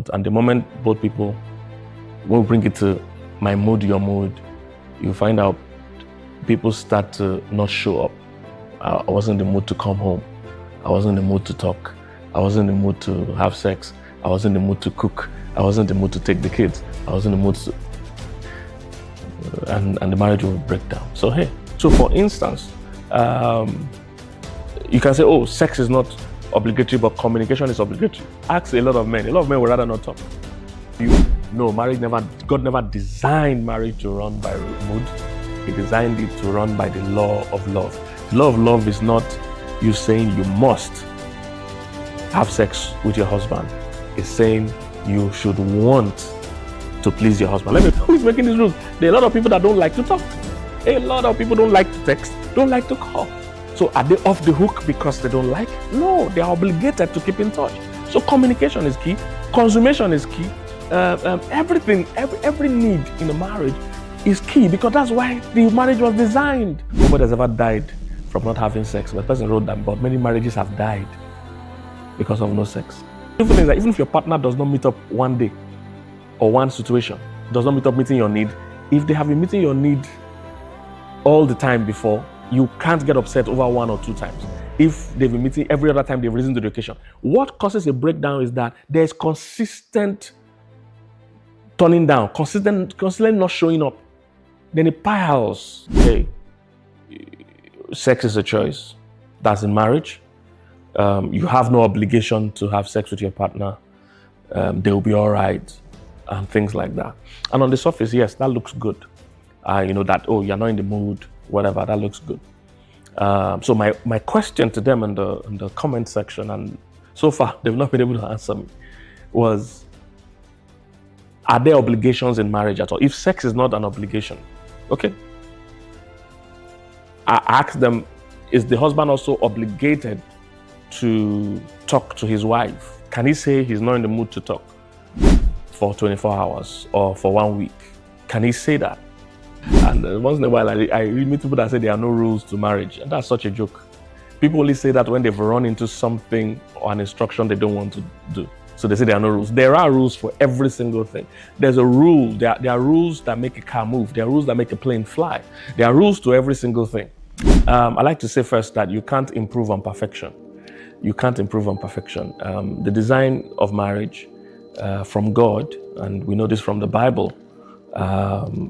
want. And the moment both people will bring it to my mood, your mood, you find out people start to not show up. I wasn't in the mood to come home. I wasn't in the mood to talk. I wasn't in the mood to have sex. I wasn't in the mood to cook. I wasn't in the mood to take the kids. I was in the mood to... And the marriage will break down. So, hey, so for instance, you can say, oh, sex is not obligatory, but communication is obligatory. Ask a lot of men. A lot of men would rather not talk. God never designed marriage to run by mood. He designed it to run by the law of love. The law of love is not you saying you must have sex with your husband. It's saying you should want to please your husband. Let me know who's making these rules. There are a lot of people that don't like to talk. A lot of people don't like to text, don't like to call. So are they off the hook because they don't like? No, they are obligated to keep in touch. So communication is key. Consummation is key. Everything, every need in a marriage is key, because that's why the marriage was designed. Nobody has ever died from not having sex. But the person wrote that, but many marriages have died because of no sex. Even if your partner does not meet up one day or one situation, does not meet up meeting your need, if they have been meeting your need all the time before, you can't get upset over 1 or 2 times. If they've been meeting every other time they've risen to the occasion. What causes a breakdown is that there's consistent turning down, consistently not showing up. Then it piles. Hey, sex is a choice. That's in marriage. You have no obligation to have sex with your partner. They'll be all right, and things like that. And on the surface, yes, that looks good. That, oh, you're not in the mood, whatever, that looks good. So my question to them in the comment section, and so far they've not been able to answer me, was, are there obligations in marriage at all? If sex is not an obligation, okay. I asked them, is the husband also obligated to talk to his wife? Can he say he's not in the mood to talk for 24 hours or for 1 week? Can he say that? And once in a while, I meet people that say there are no rules to marriage. And that's such a joke. People only say that when they've run into something or an instruction they don't want to do. So they say there are no rules. There are rules for every single thing. There's a rule. There are rules that make a car move. There are rules that make a plane fly. There are rules to every single thing. I like to say first that you can't improve on perfection. You can't improve on perfection. The design of marriage from God, and we know this from the Bible,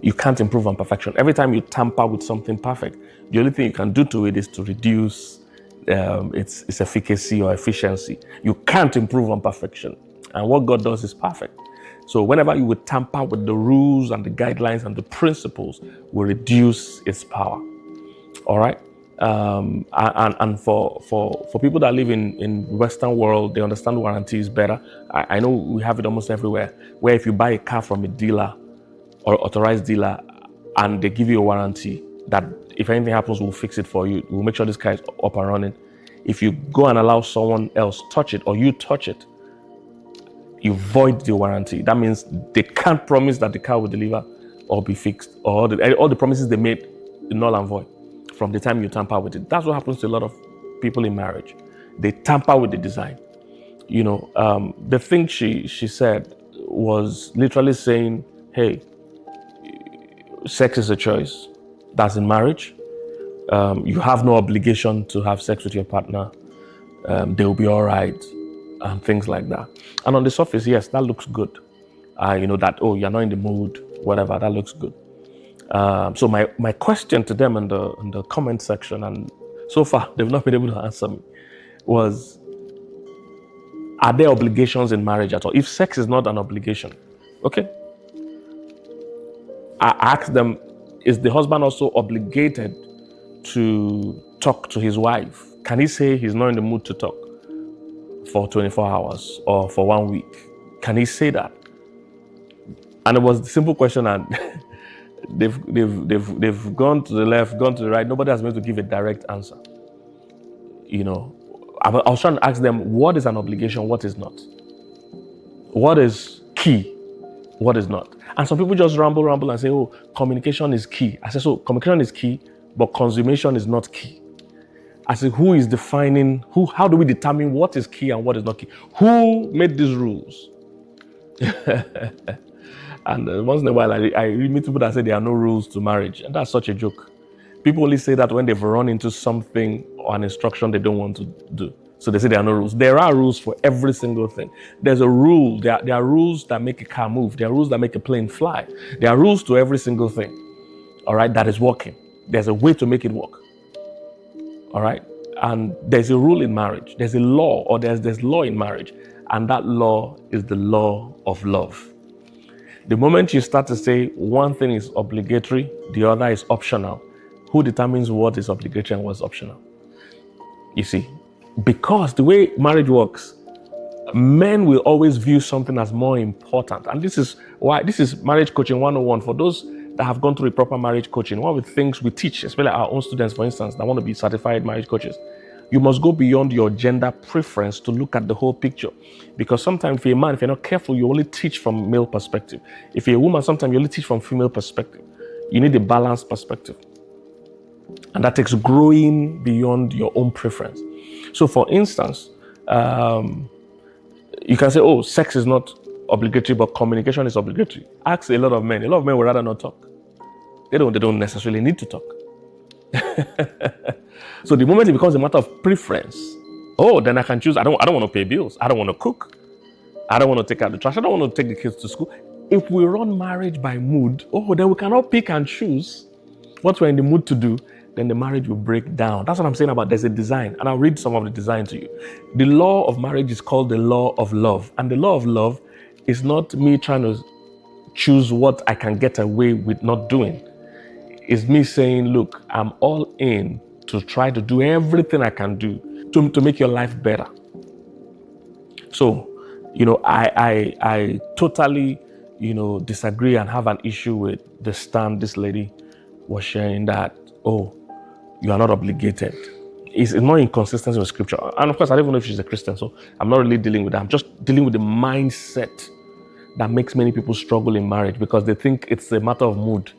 you can't improve on perfection. Every time you tamper with something perfect, the only thing you can do to it is to reduce its efficacy or efficiency. You can't improve on perfection. And what God does is perfect. So whenever you would tamper with the rules and the guidelines and the principles, will reduce its power. All right? And for people that live in Western world, they understand warranty is better. I know we have it almost everywhere, where if you buy a car from a dealer or authorized dealer and they give you a warranty that if anything happens, we'll fix it for you. We'll make sure this car is up and running. If you go and allow someone else touch it or you touch it, you void the warranty. That means they can't promise that the car will deliver or be fixed, or all the promises they made null and void from the time you tamper with it. That's what happens to a lot of people in marriage. They tamper with the design. The thing she said was literally saying, hey, sex is a choice. That's in marriage. You have no obligation to have sex with your partner. They'll be all right, and things like that. And on the surface, yes, that looks good. That, oh, you're not in the mood, whatever, that looks good. So my question to them in the comment section, and so far they've not been able to answer me, was, are there obligations in marriage at all? If sex is not an obligation, okay. I asked them, is the husband also obligated to talk to his wife? Can he say he's not in the mood to talk for 24 hours or for 1 week? Can he say that? And it was a simple question, and they've gone to the left, gone to the right. Nobody has been able to give a direct answer. I was trying to ask them, what is an obligation, what is not? What is key, what is not? And some people just ramble and say, oh, communication is key. I said, so communication is key, but consummation is not key. I said, who is defining, how do we determine what is key and what is not key? Who made these rules? And once in a while, I meet people that say there are no rules to marriage. And that's such a joke. People only say that when they've run into something or an instruction they don't want to do. So they say there are no rules. There are rules for every single thing. There's a rule. There are rules that make a car move. There are rules that make a plane fly. There are rules to every single thing. All right, that is working. There's a way to make it work. All right. And there's a rule in marriage. There's a law, or there's law in marriage. And that law is the law of love. The moment you start to say one thing is obligatory, the other is optional, who determines what is obligatory and what's optional? You see, because the way marriage works, men will always view something as more important. And this is why this is marriage coaching 101 for those that have gone through a proper marriage coaching. One of the things we teach, especially our own students, for instance, that want to be certified marriage coaches, you must go beyond your gender preference to look at the whole picture. Because sometimes if you're a man, if you're not careful, you only teach from male perspective. If you're a woman, sometimes you only teach from female perspective. You need a balanced perspective. And that takes growing beyond your own preference. So for instance, you can say, oh, sex is not obligatory, but communication is obligatory. Ask a lot of men. A lot of men would rather not talk. They don't necessarily need to talk. So the moment it becomes a matter of preference, oh, then I can choose. I don't want to pay bills. I don't want to cook. I don't want to take out the trash. I don't want to take the kids to school. If we run marriage by mood, oh, then we cannot pick and choose what we're in the mood to do. Then the marriage will break down. That's what I'm saying about there's a design. And I'll read some of the design to you. The law of marriage is called the law of love. And the law of love is not me trying to choose what I can get away with not doing. It's me saying, look, I'm all in to try to do everything I can do to make your life better. So, I totally, disagree and have an issue with the stand this lady was sharing that, oh, you are not obligated. It's not inconsistency with scripture. And of course, I don't even know if she's a Christian, so I'm not really dealing with that. I'm just dealing with the mindset that makes many people struggle in marriage because they think it's a matter of mood.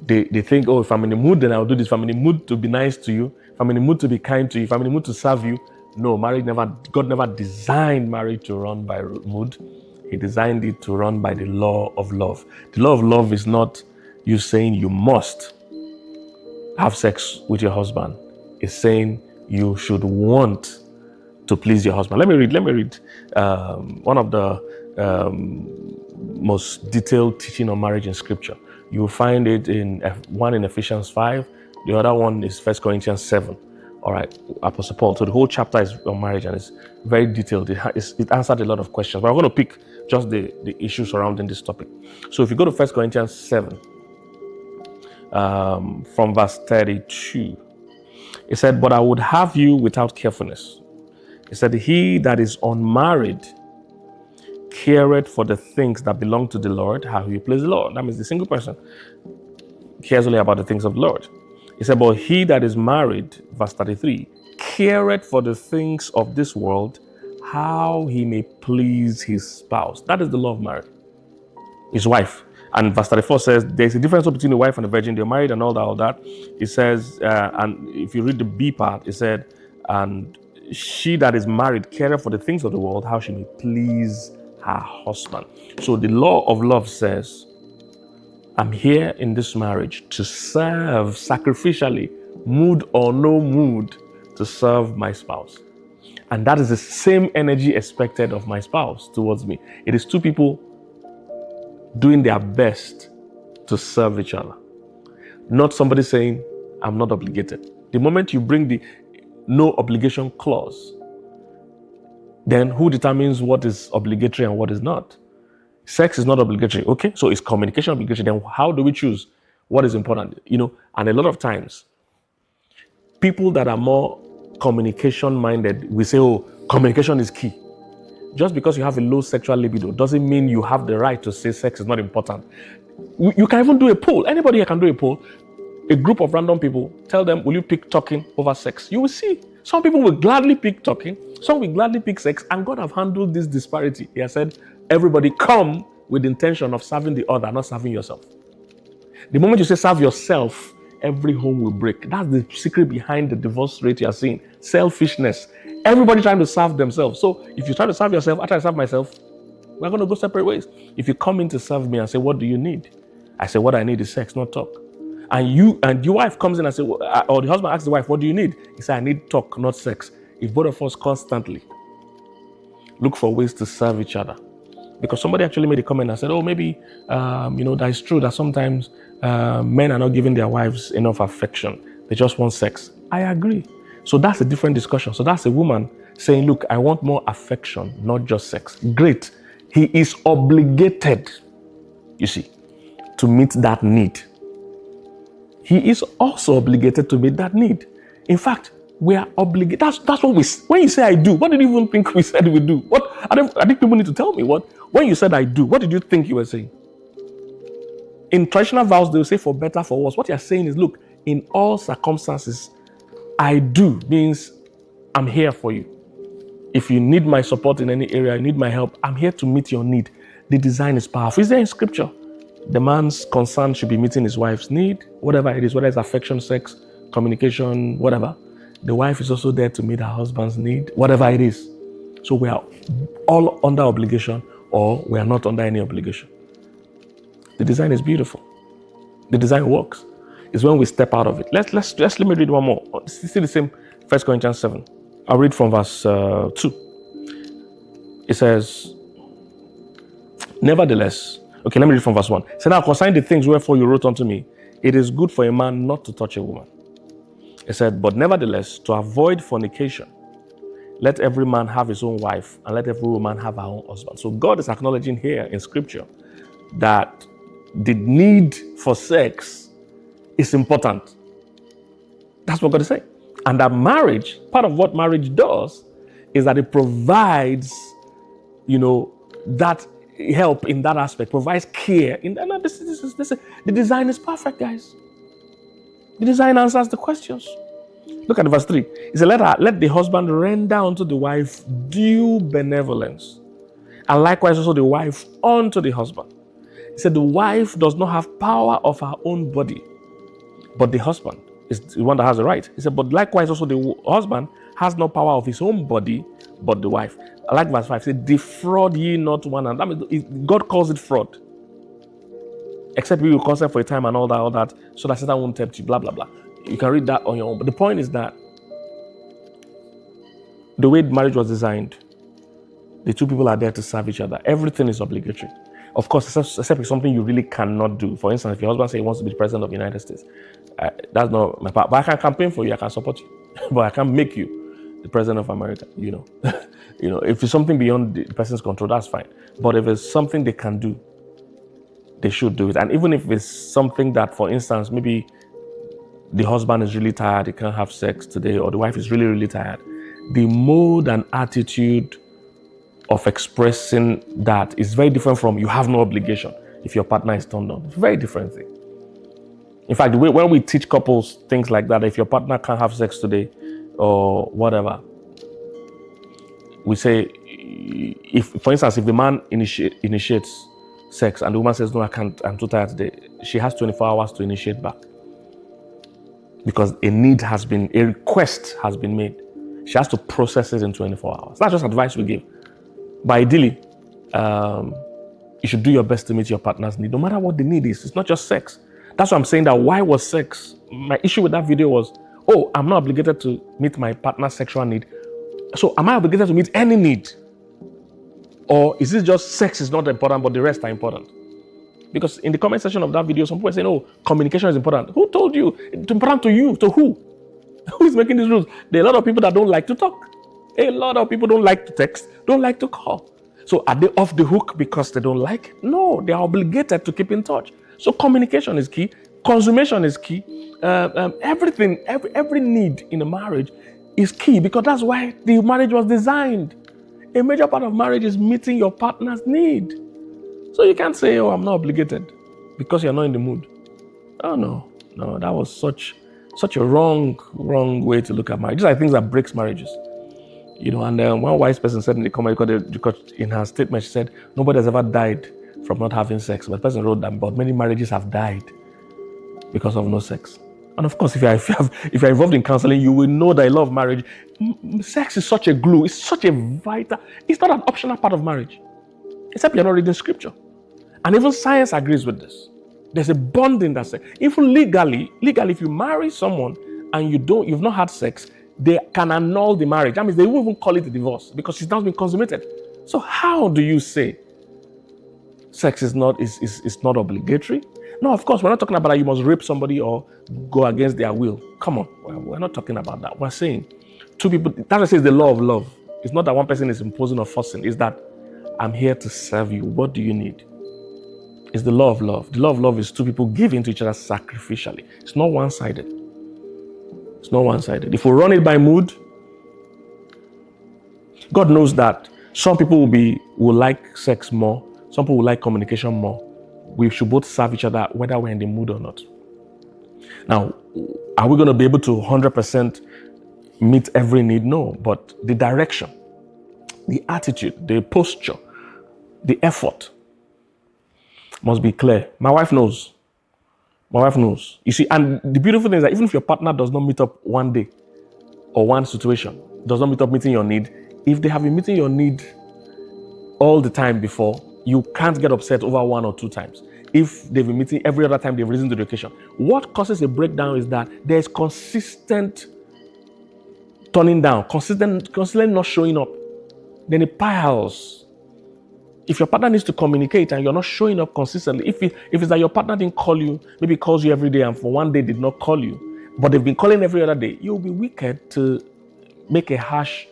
They think, oh, if I'm in the mood, then I'll do this. If I'm in the mood to be nice to you, if I'm in the mood to be kind to you, if I'm in the mood to serve you. No, God never designed marriage to run by mood. He designed it to run by the law of love. The law of love is not you saying you must have sex with your husband. It's saying you should want to please your husband. Let me read one of the most detailed teaching on marriage in scripture. You will find it one in Ephesians 5. The other one is 1 Corinthians 7. All right, Apostle Paul. So the whole chapter is on marriage and it's very detailed. It answered a lot of questions. But I'm going to pick just the issues surrounding this topic. So if you go to 1 Corinthians 7, from verse 32, it said, but I would have you without carefulness. It said, he that is unmarried careth for the things that belong to the Lord, how he please the Lord. That means the single person cares only about the things of the Lord. He said, but he that is married, verse 33, careth for the things of this world, how he may please his spouse. That is the law of marriage, his wife. And verse 34 says, there's a difference between the wife and the virgin. They're married and all that. It says, and if you read the B part, it said, and she that is married careth for the things of the world, how she may please her husband. So the law of love says, I'm here in this marriage to serve sacrificially, mood or no mood, to serve my spouse. And that is the same energy expected of my spouse towards me. It is two people doing their best to serve each other. Not somebody saying, I'm not obligated. The moment you bring the no obligation clause, then who determines what is obligatory and what is not? Sex is not obligatory. Okay, so is communication obligatory? Then how do we choose what is important? And a lot of times, people that are more communication minded, we say, oh, communication is key. Just because you have a low sexual libido doesn't mean you have the right to say sex is not important. You can even do a poll. Anybody here can do a poll. A group of random people, tell them, will you pick talking over sex? You will see. Some people will gladly pick talking. Some will gladly pick sex. And God have handled this disparity. He has said, everybody come with the intention of serving the other, not serving yourself. The moment you say serve yourself, every home will break. That's the secret behind the divorce rate you are seeing. Selfishness. Everybody trying to serve themselves. So if you try to serve yourself, I try to serve myself. we're going to go separate ways. If you come in to serve me and say, what do you need? I say, what I need is sex, not talk. And your wife comes in and say, or the husband asks the wife, what do you need? He said, I need talk, not sex. If both of us constantly look for ways to serve each other. Because somebody actually made a comment and said, oh, maybe, that is true that sometimes men are not giving their wives enough affection. They just want sex. I agree. So that's a different discussion. So that's a woman saying, look, I want more affection, not just sex. Great. He is obligated, you see, to meet that need. He is also obligated to meet that need. In fact, we are obligated. That's what when you say I do, what did you even think we said we do? I think people need to tell me when you said I do, what did you think you were saying? In traditional vows, they will say for better, for worse. What you're saying is, look, in all circumstances, I do means I'm here for you. If you need my support in any area, you need my help, I'm here to meet your need. The design is powerful. Is there in scripture? The man's concern should be meeting his wife's need, whatever it is, whether it's affection, sex, communication, whatever. The wife is also there to meet her husband's need, whatever it is. So we are all under obligation, or we are not under any obligation. The design is beautiful. The design works. It's when we step out of it. Let me read one more. See the same 1 Corinthians 7. I'll read from verse 2. It says, nevertheless, okay, let me read from verse 1. It says, now concerning the things wherefore you wrote unto me, it is good for a man not to touch a woman. It said, but nevertheless, to avoid fornication, let every man have his own wife, and let every woman have her own husband. So God is acknowledging here in scripture that the need for sex is important. That's what God is saying. And that marriage, part of what marriage does is that it provides, that help in that aspect, provides care. The design is perfect, guys. The design answers the questions. Look at verse 3. It says, let the husband render unto the wife due benevolence, and likewise also the wife unto the husband. He said the wife does not have power of her own body, but the husband is the one that has the right. He said, but likewise also the husband has no power of his own body, but the wife. I like verse 5. He said, defraud ye not one another. That means God calls it fraud. Except we will consent for a time and all that, so that Satan won't tempt you, blah, blah, blah. You can read that on your own. But the point is that the way marriage was designed, the two people are there to serve each other. Everything is obligatory. Of course, except it's something you really cannot do. For instance, if your husband says he wants to be the president of the United States, that's not my part. But I can campaign for you, I can support you. But I can't make you the president of America, If it's something beyond the person's control, that's fine. But if it's something they can do, they should do it. And even if it's something that, for instance, maybe the husband is really tired, he can't have sex today, or the wife is really, really tired, the mode and attitude of expressing that is very different from you have no obligation if your partner is turned on. It's a very different thing. In fact, when we teach couples things like that, if your partner can't have sex today or whatever, we say, if, for instance, if the man initiates sex and the woman says, no, I can't, I'm too tired today, she has 24 hours to initiate back. Because a request has been made. She has to process it in 24 hours. That's just advice we give. But ideally, you should do your best to meet your partner's need, no matter what the need is. It's not just sex. That's why I'm saying that why was sex? My issue with that video was, I'm not obligated to meet my partner's sexual need. So am I obligated to meet any need? Or is it just sex is not important, but the rest are important? Because in the comment section of that video, some people are saying, communication is important. Who told you? It's important to you. To who? Who is making these rules? There are a lot of people that don't like to talk. A lot of people don't like to text, don't like to call. So are they off the hook because they don't like? No, they are obligated to keep in touch. So communication is key. Consummation is key. Everything, every need in a marriage is key, because that's why the marriage was designed. A major part of marriage is meeting your partner's need. So you can't say, I'm not obligated because you're not in the mood. Oh, no, that was such a wrong way to look at marriage. These are things that breaks marriages. And one wise person said in the comment, because in her statement, she said, nobody has ever died from not having sex. But the person wrote that, but many marriages have died because of no sex. And of course, if you're involved in counseling, you will know that a lot of marriage, sex is such a glue, it's such a vital, it's not an optional part of marriage. Except you're not reading scripture. And even science agrees with this. There's a bonding that's there. Even legally, if you marry someone and you've not had sex, they can annul the marriage. That means they won't even call it a divorce because it's not been consummated. So how do you say sex is not obligatory? No, of course, we're not talking about that you must rape somebody or go against their will. Come on, we're not talking about that. We're saying two people, that's what says the law of love. It's not that one person is imposing or forcing. It's that I'm here to serve you. What do you need? It's the law of love. The law of love is two people giving to each other sacrificially. It's not one-sided. It's not one-sided. If we run it by mood, God knows that some people will like sex more. Some people will like communication more. We should both serve each other whether we're in the mood or not. Now, are we going to be able to 100% meet every need? No, but the direction, the attitude, the posture, the effort must be clear. My wife knows. My wife knows. You see, and the beautiful thing is that even if your partner does not meet up one day or one situation, does not meet up meeting your need, if they have been meeting your need all the time before, you can't get upset over one or two times. If they've been meeting every other time they've risen to the occasion. What causes a breakdown is that there's consistent turning down, consistently not showing up. Then it piles. If your partner needs to communicate and you're not showing up consistently, if it's that your partner didn't call you, maybe calls you every day and for one day did not call you, but they've been calling every other day, you'll be wicked to make a harsh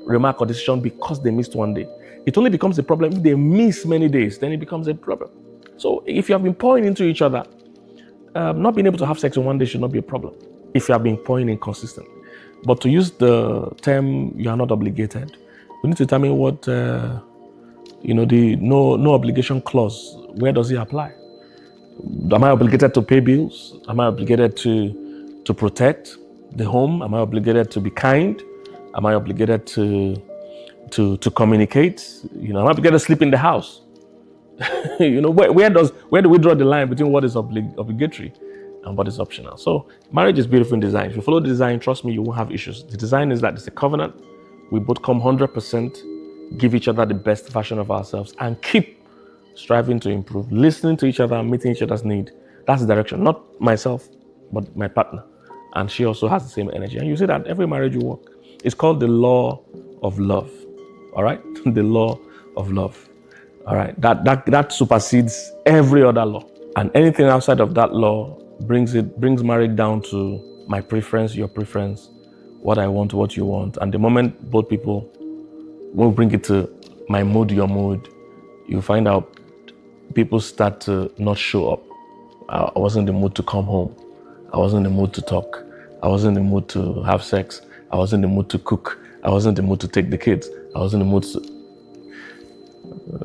remark or decision because they missed one day. It only becomes a problem if they miss many days, then it becomes a problem. So if you have been pouring into each other, not being able to have sex in one day should not be a problem if you have been pouring in consistently. But to use the term, you are not obligated, we need to determine what, the no obligation clause, where does it apply? Am I obligated to pay bills? Am I obligated to protect the home? Am I obligated to be kind? Am I obligated to communicate? Am I obligated to sleep in the house? Where do we draw the line between what is obligatory and what is optional? So marriage is beautiful in design. If you follow the design, trust me, you won't have issues. The design is that it's a covenant. We both come 100%, give each other the best version of ourselves, and keep striving to improve, listening to each other and meeting each other's need. That's the direction. Not myself, but my partner. And she also has the same energy. And you see that every marriage will work. It's called the law of love. All right? The law of love. All right? That supersedes every other law. And anything outside of that law brings marriage down to my preference, your preference, what I want, what you want. And the moment both people will bring it to my mood, your mood, you find out people start to not show up. I wasn't in the mood to come home. I wasn't in the mood to talk. I wasn't in the mood to have sex. I wasn't in the mood to cook. I wasn't in the mood to take the kids. I was in the mood to...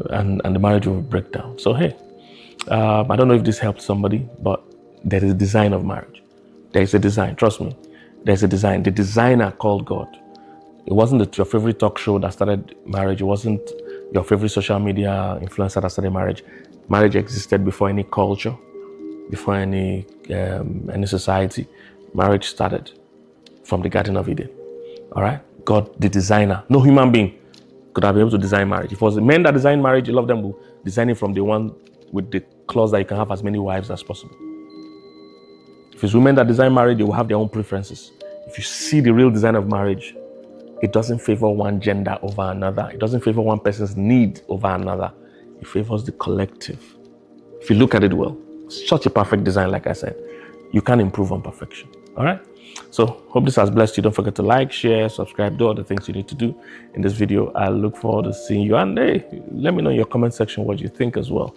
And the marriage will break down. So, hey, I don't know if this helped somebody, but there is a design of marriage. There is a design, trust me. There's a design. The designer called God. It wasn't your favorite talk show that started marriage. It wasn't your favorite social media influencer that started marriage. Marriage existed before any culture, before any society. Marriage started from the Garden of Eden. All right? God, the designer. No human being could have been able to design marriage. If it was the men that designed marriage, a lot of them will design it from the one with the clause that you can have as many wives as possible. If it's women that design marriage, they will have their own preferences. If you see the real design of marriage, it doesn't favor one gender over another. It doesn't favor one person's need over another. It favors the collective. If you look at it well, it's such a perfect design, like I said. You can't improve on perfection. All right? So, hope this has blessed you. Don't forget to like, share, subscribe, do all the things you need to do in this video. I look forward to seeing you. And hey, let me know in your comment section what you think as well.